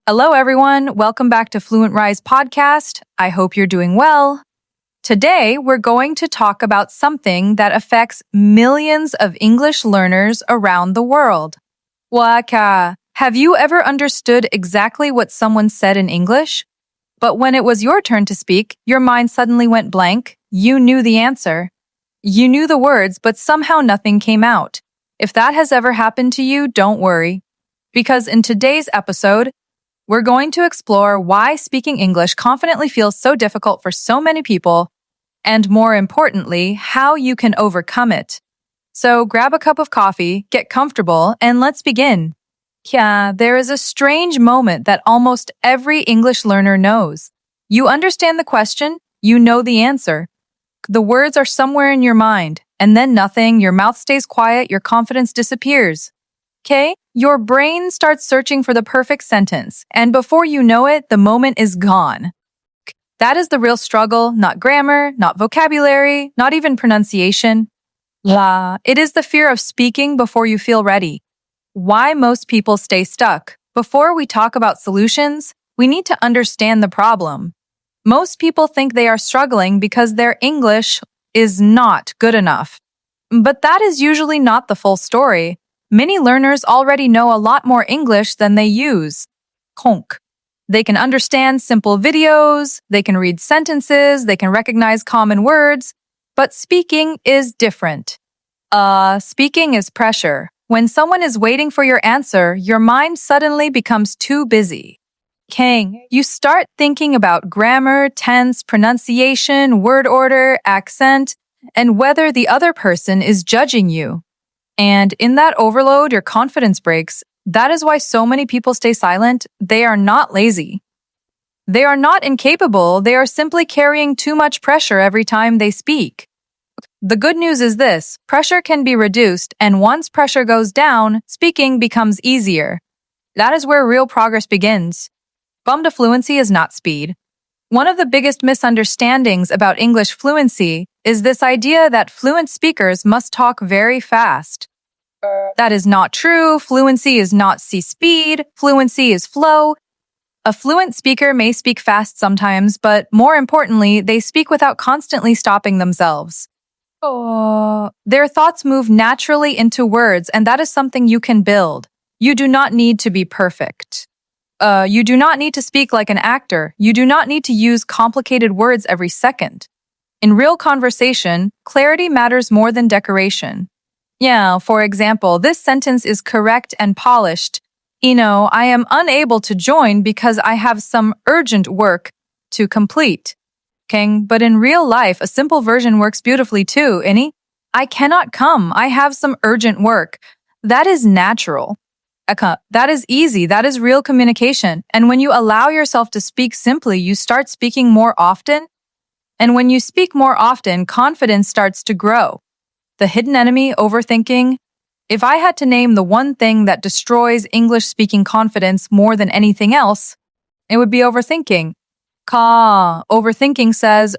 Hello, everyone. Welcome back to FluentRise Podcast. I hope you're doing well. Today, we're going to talk about something that affects millions of English learners around the world. Waka. Have you ever understood exactly what someone said in English? But when it was your turn to speak, your mind suddenly went blank. You knew the answer. You knew the words, but somehow nothing came out. If that has ever happened to you, don't worry. Because in today's episode, we're going to explore why speaking English confidently feels so difficult for so many people, and more importantly, how you can overcome it. So grab a cup of coffee, get comfortable, and let's begin. Yeah, there is a strange moment that almost every English learner knows. You understand the question, you know the answer. The words are somewhere in your mind, and then nothing, your mouth stays quiet, your confidence disappears. Okay? Your brain starts searching for the perfect sentence, and before you know it, the moment is gone. That is the real struggle, not grammar, not vocabulary, not even pronunciation. It is the fear of speaking before you feel ready. Why most people stay stuck. Before we talk about solutions, we need to understand the problem. Most people think they are struggling because their English is not good enough. But that is usually not the full story. Many learners already know a lot more English than they use. Konk. They can understand simple videos, they can read sentences, they can recognize common words, but speaking is different. Speaking is pressure. When someone is waiting for your answer, your mind suddenly becomes too busy. Kang, you start thinking about grammar, tense, pronunciation, word order, accent, and whether the other person is judging you. And in that overload, your confidence breaks. That is why so many people stay silent. They are not lazy. They are not incapable. They are simply carrying too much pressure every time they speak. The good news is this: pressure can be reduced, and once pressure goes down, speaking becomes easier. That is where real progress begins. Bum to fluency is not speed. One of the biggest misunderstandings about English fluency is this idea that fluent speakers must talk very fast. That is not true. Fluency is not speed. Fluency is flow. A fluent speaker may speak fast sometimes, but more importantly, they speak without constantly stopping themselves. Their thoughts move naturally into words, and that is something you can build. You do not need to be perfect. You do not need to speak like an actor. You do not need to use complicated words every second. In real conversation, clarity matters more than decoration. Yeah, for example, this sentence is correct and polished. I am unable to join because I have some urgent work to complete. But in real life, a simple version works beautifully too, I cannot come. I have some urgent work. That is natural. That is easy. That is real communication. And when you allow yourself to speak simply, you start speaking more often. And when you speak more often, confidence starts to grow. The hidden enemy, overthinking. If I had to name the one thing that destroys English-speaking confidence more than anything else, it would be overthinking. Overthinking says,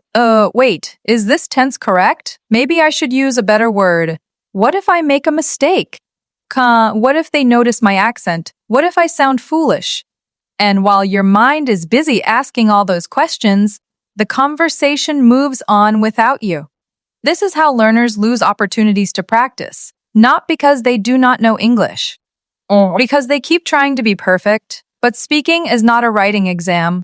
wait, is this tense correct? Maybe I should use a better word. What if I make a mistake? What if they notice my accent? What if I sound foolish? And while your mind is busy asking all those questions, the conversation moves on without you. This is how learners lose opportunities to practice, not because they do not know English, because they keep trying to be perfect. But speaking is not a writing exam.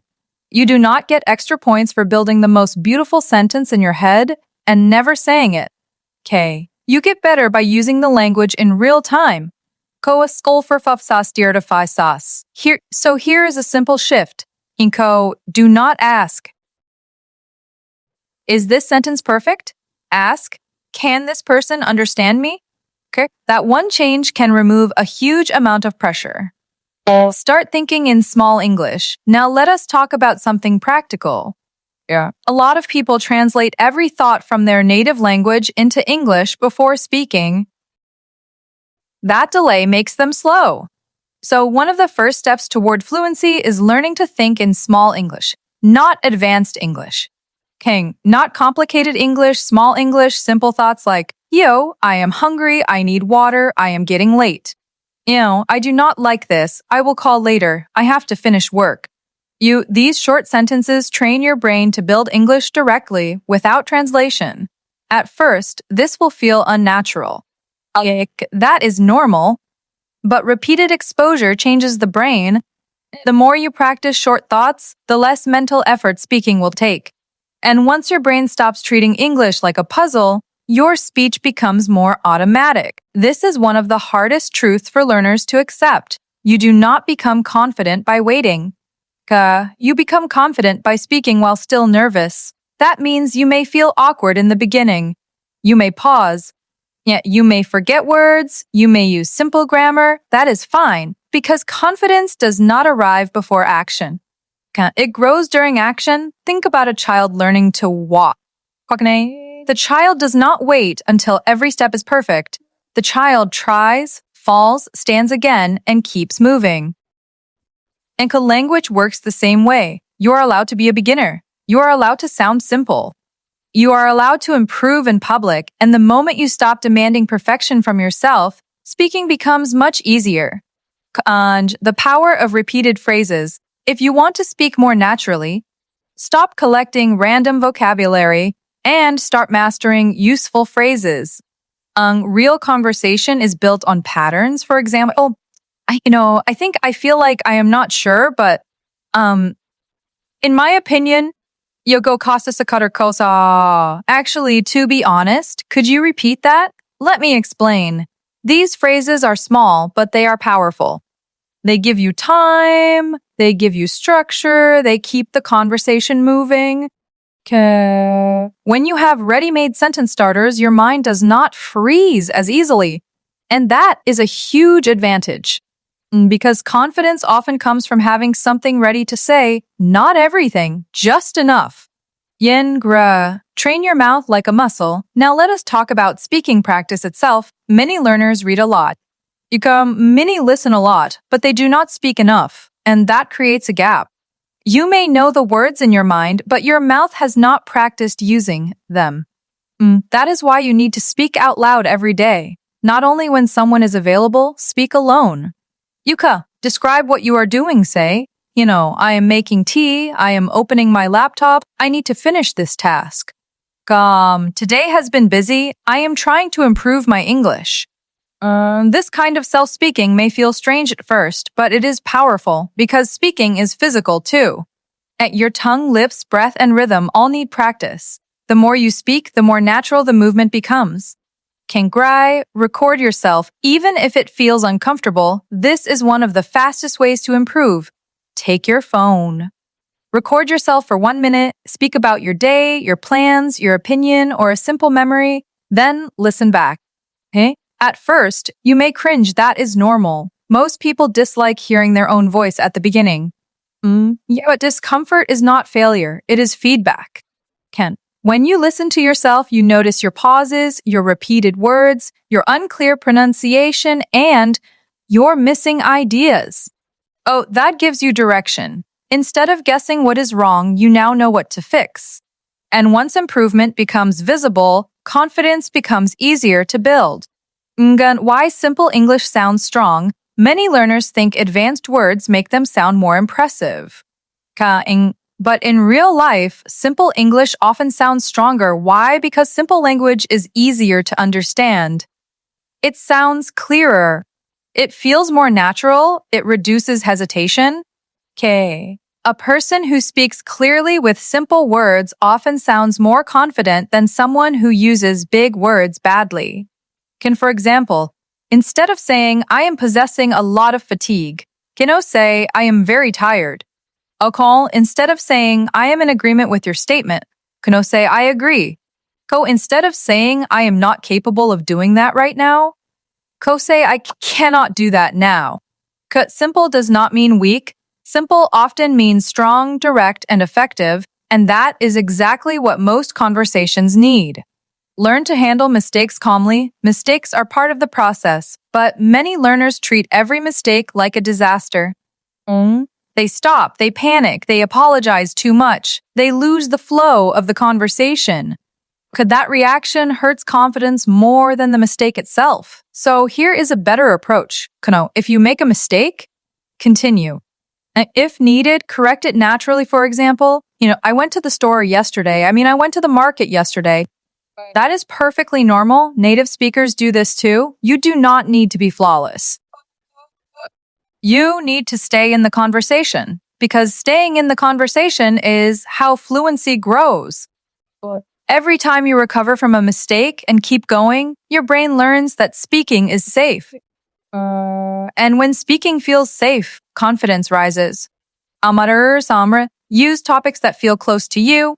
You do not get extra points for building the most beautiful sentence in your head and never saying it. You get better by using the language in real time. Here is a simple shift. Do not ask. Is this sentence perfect? Ask, can this person understand me? That one change can remove a huge amount of pressure. Start thinking in small English. Now let us talk about something practical. A lot of people translate every thought from their native language into English before speaking. That delay makes them slow. So one of the first steps toward fluency is learning to think in small English, not advanced English. Not complicated English, small English, simple thoughts like, I am hungry, I need water, I am getting late. I do not like this. I will call later. I have to finish work. These short sentences train your brain to build English directly without translation. At first, this will feel unnatural. That is normal, but repeated exposure changes the brain. The more you practice short thoughts, the less mental effort speaking will take. And once your brain stops treating English like a puzzle, your speech becomes more automatic. This is one of the hardest truths for learners to accept. You do not become confident by waiting. You become confident by speaking while still nervous. That means you may feel awkward in the beginning. You may pause. You may forget words. You may use simple grammar. That is fine, because confidence does not arrive before action. It grows during action. Think about a child learning to walk. The child does not wait until every step is perfect. The child tries, falls, stands again, and keeps moving. And language works the same way. You are allowed to be a beginner. You are allowed to sound simple. You are allowed to improve in public, and the moment you stop demanding perfection from yourself, speaking becomes much easier. And the power of repeated phrases. If you want to speak more naturally, stop collecting random vocabulary and start mastering useful phrases. Real conversation is built on patterns, for example. I feel like I am not sure, but in my opinion, Yoko Costa Cutter Kosa. Actually, to be honest, could you repeat that? Let me explain. These phrases are small, but they are powerful. They give you time, they give you structure, they keep the conversation moving. When you have ready-made sentence starters, your mind does not freeze as easily. And that is a huge advantage. Because confidence often comes from having something ready to say, not everything, just enough. Train your mouth like a muscle. Now let us talk about speaking practice itself. Many learners read a lot. Many listen a lot, but they do not speak enough, and that creates a gap. You may know the words in your mind, but your mouth has not practiced using them. That is why you need to speak out loud every day. Not only when someone is available, speak alone. Yuka, describe what you are doing, say. I am making tea, I am opening my laptop, I need to finish this task. Today has been busy, I am trying to improve my English. This kind of self-speaking may feel strange at first, but it is powerful because speaking is physical too. Your tongue, lips, breath, and rhythm all need practice. The more you speak, the more natural the movement becomes. Record yourself, even if it feels uncomfortable. This is one of the fastest ways to improve. Take your phone. Record yourself for 1 minute, speak about your day, your plans, your opinion, or a simple memory, then listen back. At first, you may cringe. That is normal. Most people dislike hearing their own voice at the beginning. But discomfort is not failure. It is feedback. When you listen to yourself, you notice your pauses, your repeated words, your unclear pronunciation, and your missing ideas. That gives you direction. Instead of guessing what is wrong, you now know what to fix. And once improvement becomes visible, confidence becomes easier to build. Why simple English sounds strong? Many learners think advanced words make them sound more impressive. But in real life, simple English often sounds stronger. Why? Because simple language is easier to understand. It sounds clearer. It feels more natural. It reduces hesitation. A person who speaks clearly with simple words often sounds more confident than someone who uses big words badly. For example, instead of saying, I am possessing a lot of fatigue, say, I am very tired. Instead of saying, I am in agreement with your statement, say, I agree. Instead of saying, I am not capable of doing that right now, say, I cannot do that now. Simple does not mean weak. Simple often means strong, direct, and effective, and that is exactly what most conversations need. Learn to handle mistakes calmly. Mistakes are part of the process, but many learners treat every mistake like a disaster. They stop, they panic, they apologize too much. They lose the flow of the conversation. Could that reaction hurts confidence more than the mistake itself? So here is a better approach. If you make a mistake, continue. And if needed, correct it naturally. For example, I went to the store yesterday. I went to the market yesterday. That is perfectly normal. Native speakers do this too. You do not need to be flawless. You need to stay in the conversation because staying in the conversation is how fluency grows. Every time you recover from a mistake and keep going, your brain learns that speaking is safe. And when speaking feels safe, confidence rises. Samra, use topics that feel close to you.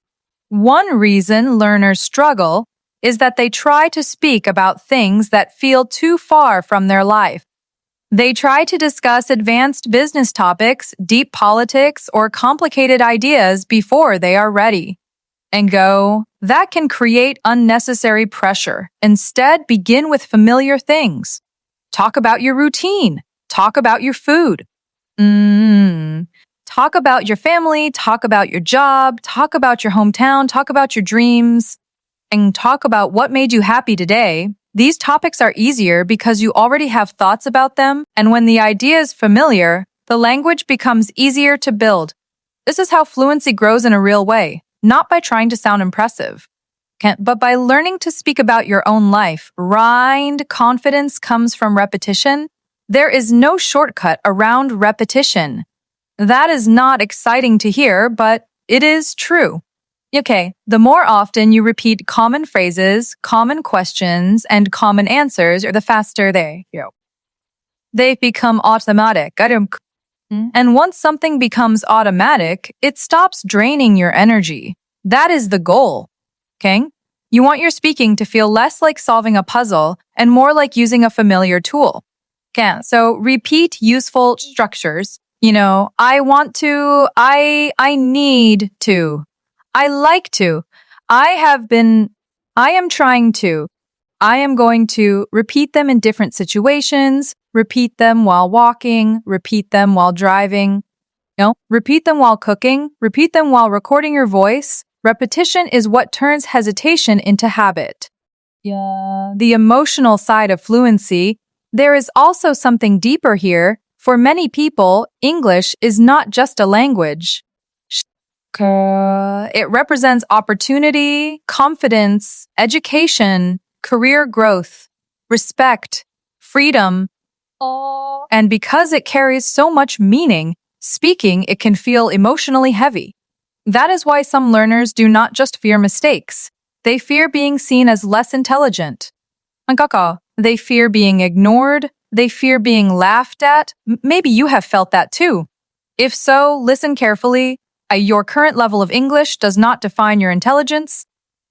One reason learners struggle is that they try to speak about things that feel too far from their life. They try to discuss advanced business topics, deep politics, or complicated ideas before they are ready. And that can create unnecessary pressure. Instead, begin with familiar things. Talk about your routine. Talk about your food. Talk about your family. Talk about your job. Talk about your hometown. Talk about your dreams. And talk about what made you happy today. These topics are easier because you already have thoughts about them, and when the idea is familiar, the language becomes easier to build. This is how fluency grows in a real way, not by trying to sound impressive, but by learning to speak about your own life. Confidence comes from repetition. There is no shortcut around repetition. That is not exciting to hear, but it is true. The more often you repeat common phrases, common questions, and common answers, the faster they become automatic. And once something becomes automatic, it stops draining your energy. That is the goal. You want your speaking to feel less like solving a puzzle and more like using a familiar tool. So repeat useful structures. I want to, I need to. I like to. I have been. I am trying to. I am going to. Repeat them in different situations. Repeat them while walking. Repeat them while driving. Repeat them while cooking. Repeat them while recording your voice. Repetition is what turns hesitation into habit. The emotional side of fluency. There is also something deeper here. For many people, English is not just a language. It represents opportunity, confidence, education, career growth, respect, freedom. And because it carries so much meaning, speaking, it can feel emotionally heavy. That is why some learners do not just fear mistakes. They fear being seen as less intelligent. They fear being ignored. They fear being laughed at. Maybe you have felt that too. If so, listen carefully. Your current level of English does not define your intelligence.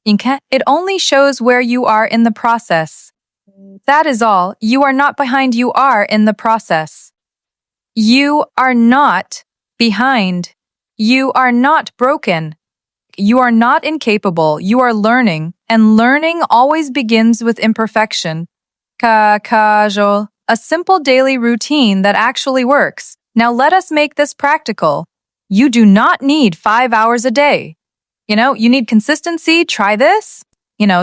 It only shows where you are in the process. That is all. You are not behind, you are in the process. You are not behind. You are not broken. You are not incapable. You are learning, and learning always begins with imperfection. A simple daily routine that actually works. Now let us make this practical. You do not need 5 hours a day. You need consistency. Try this.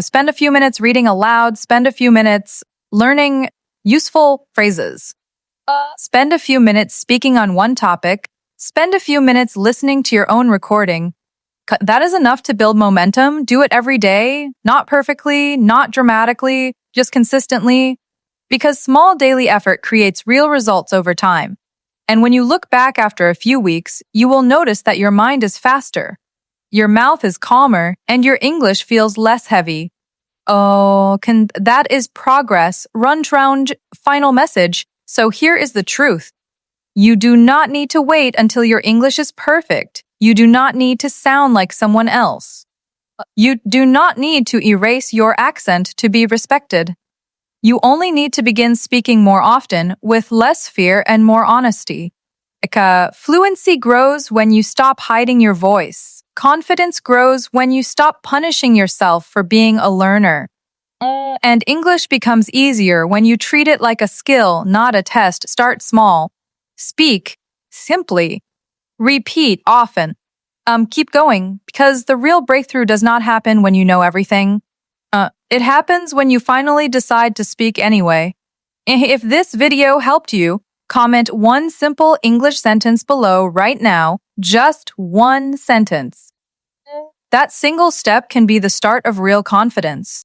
Spend a few minutes reading aloud. Spend a few minutes learning useful phrases. Spend a few minutes speaking on one topic. Spend a few minutes listening to your own recording. That is enough to build momentum. Do it every day, not perfectly, not dramatically, just consistently, because small daily effort creates real results over time. And when you look back after a few weeks, you will notice that your mind is faster, your mouth is calmer, and your English feels less heavy. That is progress. Round final message. So here is the truth. You do not need to wait until your English is perfect. You do not need to sound like someone else. You do not need to erase your accent to be respected. You only need to begin speaking more often with less fear and more honesty. Fluency grows when you stop hiding your voice. Confidence grows when you stop punishing yourself for being a learner. And English becomes easier when you treat it like a skill, not a test. Start small. Speak simply. Repeat often. Keep going, because the real breakthrough does not happen when you know everything. It happens when you finally decide to speak anyway. If this video helped you, comment one simple English sentence below right now, just one sentence. That single step can be the start of real confidence.